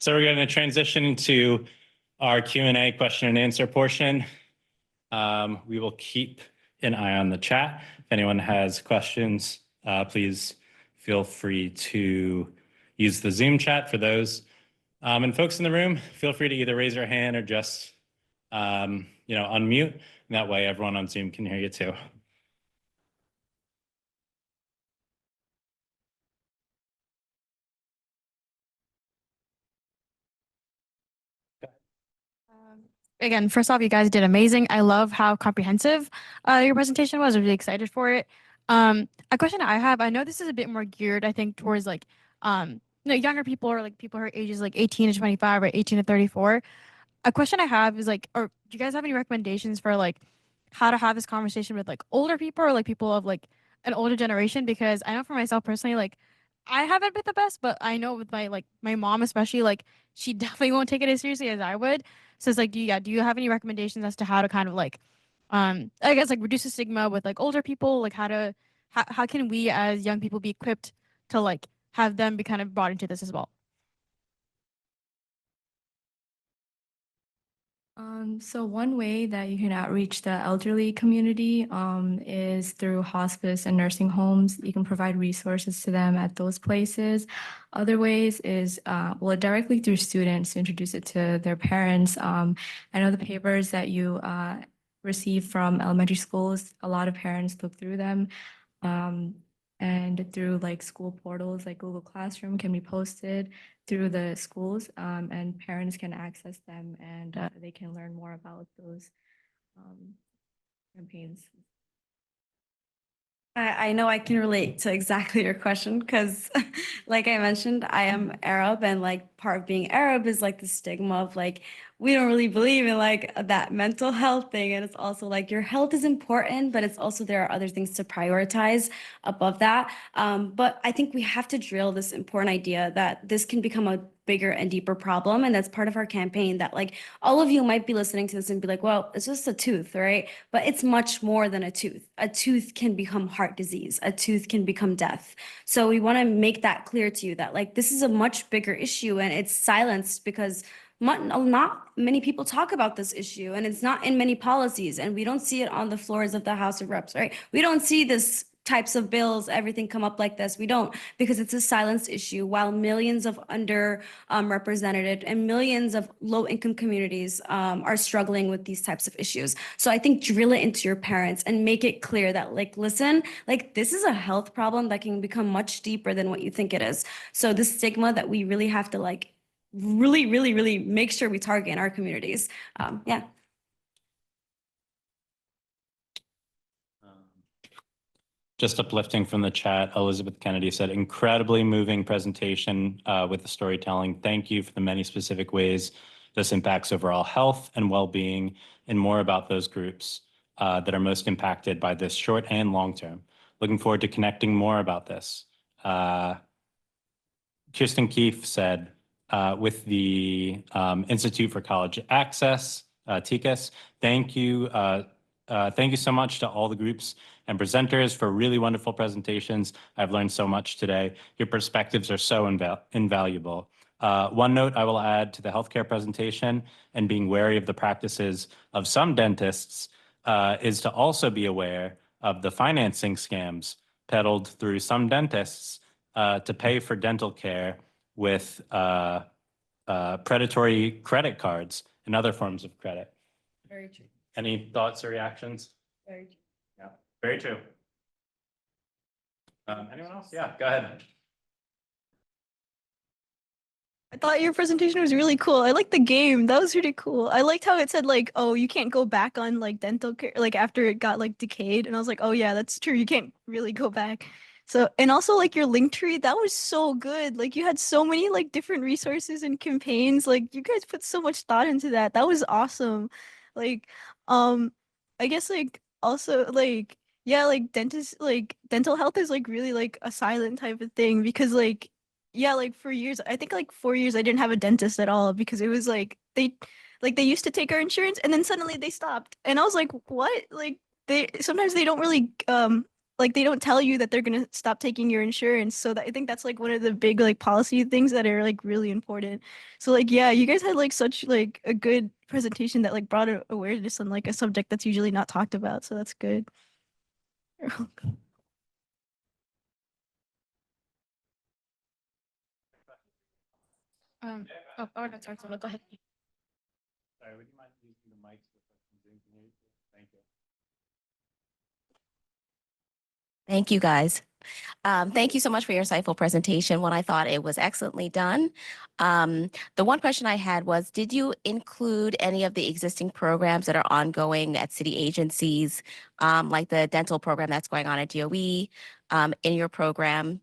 So we're going to transition to our Q&A question and answer portion. We will keep an eye on the chat. If anyone has questions, please feel free to use the Zoom chat for those. And folks in the room, feel free to either raise your hand or just unmute. And that way everyone on Zoom can hear you too. Again, first off, you guys did amazing. I love how comprehensive your presentation was. I'm really excited for it. A question I have, I know this is a bit more geared, I think, towards like younger people or like people who are ages like 18 to 25 or 18 to 34. A question I have is like, or do you guys have any recommendations for like how to have this conversation with like older people or like people of like an older generation? Because I know for myself personally, like I haven't been the best, but I know with my mom especially, like she definitely won't take it as seriously as I would. So it's like, do you have any recommendations as to how to kind of like I guess like reduce the stigma with like older people, like how can we as young people be equipped to like have them be kind of brought into this as well? So one way that you can outreach the elderly community is through hospice and nursing homes. You can provide resources to them at those places. Other ways is well, directly through students to introduce it to their parents. I know the papers that you receive from elementary schools, a lot of parents look through them. And through like school portals like Google Classroom can be posted through the schools, and parents can access them, and they can learn more about those campaigns. I know I can relate to exactly your question because, like I mentioned, I am Arab, and like part of being Arab is like the stigma of like we don't really believe in like that mental health thing, and it's also like your health is important, but it's also there are other things to prioritize above that. But I think we have to drill this important idea that this can become a bigger and deeper problem, and that's part of our campaign. That like all of you might be listening to this and be like, well, it's just a tooth, right? But it's much more than a tooth. A tooth can become heart disease. A tooth can become death. So we want to make that clear to you that like this is a much bigger issue, and it's silenced because not many people talk about this issue, and it's not in many policies, and we don't see it on the floors of the House of Reps, right? We don't see this types of bills, everything come up like this. We don't, because it's a silenced issue, while millions of represented and millions of low income communities are struggling with these types of issues. So I think drill it into your parents and make it clear that like, listen, like this is a health problem that can become much deeper than what you think it is. So the stigma that we really have to like really make sure we target in our communities. Yeah. Just uplifting from the chat, Elizabeth Kennedy said, incredibly moving presentation with the storytelling. Thank you for the many specific ways this impacts overall health and well-being, and more about those groups that are most impacted by this short and long term. Looking forward to connecting more about this. Kirsten Keefe said, with the Institute for College Access, TICAS, thank you so much to all the groups and presenters for really wonderful presentations. I've learned so much today. Your perspectives are so invaluable. One note I will add to the healthcare presentation, and being wary of the practices of some dentists, is to also be aware of the financing scams peddled through some dentists to pay for dental care with predatory credit cards and other forms of credit. Very true. Any thoughts or reactions? Very true. Yeah, very true. Anyone else? Yeah, go ahead. I thought your presentation was really cool. I liked the game. That was really cool. I liked how it said like, oh, you can't go back on like dental care, like after it got like decayed. And I was like, oh yeah, that's true. You can't really go back. So, and also like your link tree, that was so good. Like you had so many like different resources and campaigns. Like you guys put so much thought into that. That was awesome. Like, um, I guess like also like yeah, like dentist like dental health is like really like a silent type of thing because like yeah, like for years, I think like 4 years I didn't have a dentist at all because it was like they used to take our insurance and then suddenly they stopped. And I was like, what? Like they sometimes they don't really like they don't tell you that they're gonna stop taking your insurance. So that I think that's like one of the big like policy things that are like really important. So like yeah, you guys had like such like a good presentation that like brought awareness on like a subject that's usually not talked about. So that's good. Oh, no, sorry, go ahead. Sorry, would you mind using the mics with the Zoom community? Thank you. Thank you, guys. Thank you so much for your insightful presentation. One, I thought it was excellently done. The one question I had was, did you include any of the existing programs that are ongoing at city agencies, like the dental program that's going on at DOE, in your program?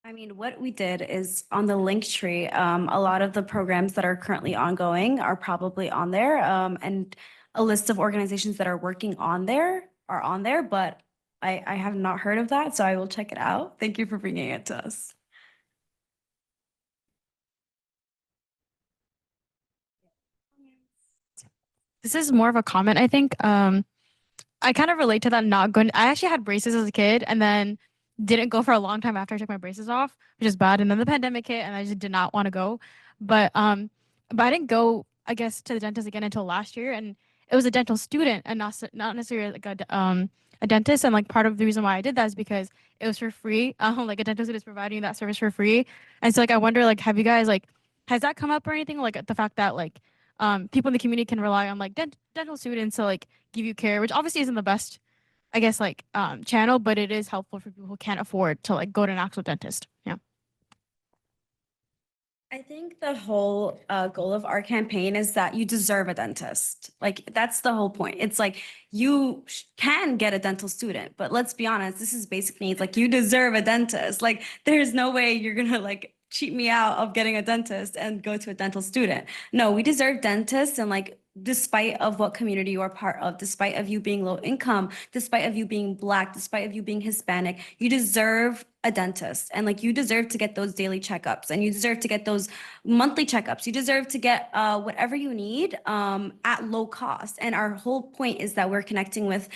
I mean, what we did is on the link tree, a lot of the programs that are currently ongoing are probably on there. And a list of organizations that are working on there are on there, but I have not heard of that, so I will check it out. Thank you for bringing it to us. This is more of a comment, I think. I kind of relate to that not going. I actually had braces as a kid and then didn't go for a long time after I took my braces off, which is bad. And then the pandemic hit and I just did not want to go. But I didn't go, I guess, to the dentist again until last year. And it was a dental student and not necessarily like a dentist. And like part of the reason why I did that is because it was for free. Like a dental student is providing that service for free. And so like I wonder, like, have you guys like has that come up or anything? Like the fact that like people in the community can rely on like dental students to like give you care, which obviously isn't the best, I guess, like channel, but it is helpful for people who can't afford to like go to an actual dentist. Yeah. I think the whole goal of our campaign is that you deserve a dentist. Like, that's the whole point. It's like you can get a dental student, but let's be honest, this is basic needs. Like, you deserve a dentist. Like, there's no way you're gonna like cheat me out of getting a dentist and go to a dental student. No, we deserve dentists, and like despite of what community you are part of, despite of you being low income, despite of you being Black, despite of you being Hispanic, you deserve a dentist. And like you deserve to get those daily checkups, and you deserve to get those monthly checkups. You deserve to get whatever you need at low cost. And our whole point is that we're connecting with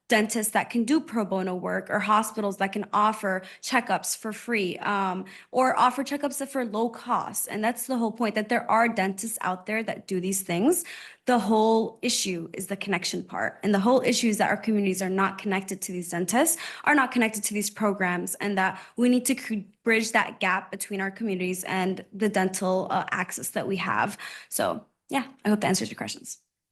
dentists that can do pro bono work, or hospitals that can offer checkups for free, or offer checkups for low cost. And that's the whole point, that there are dentists out there that do these things. The whole issue is the connection part. And the whole issue is that our communities are not connected to these dentists, are not connected to these programs, and that we need to bridge that gap between our communities and the dental access that we have. So yeah, I hope that answers your questions.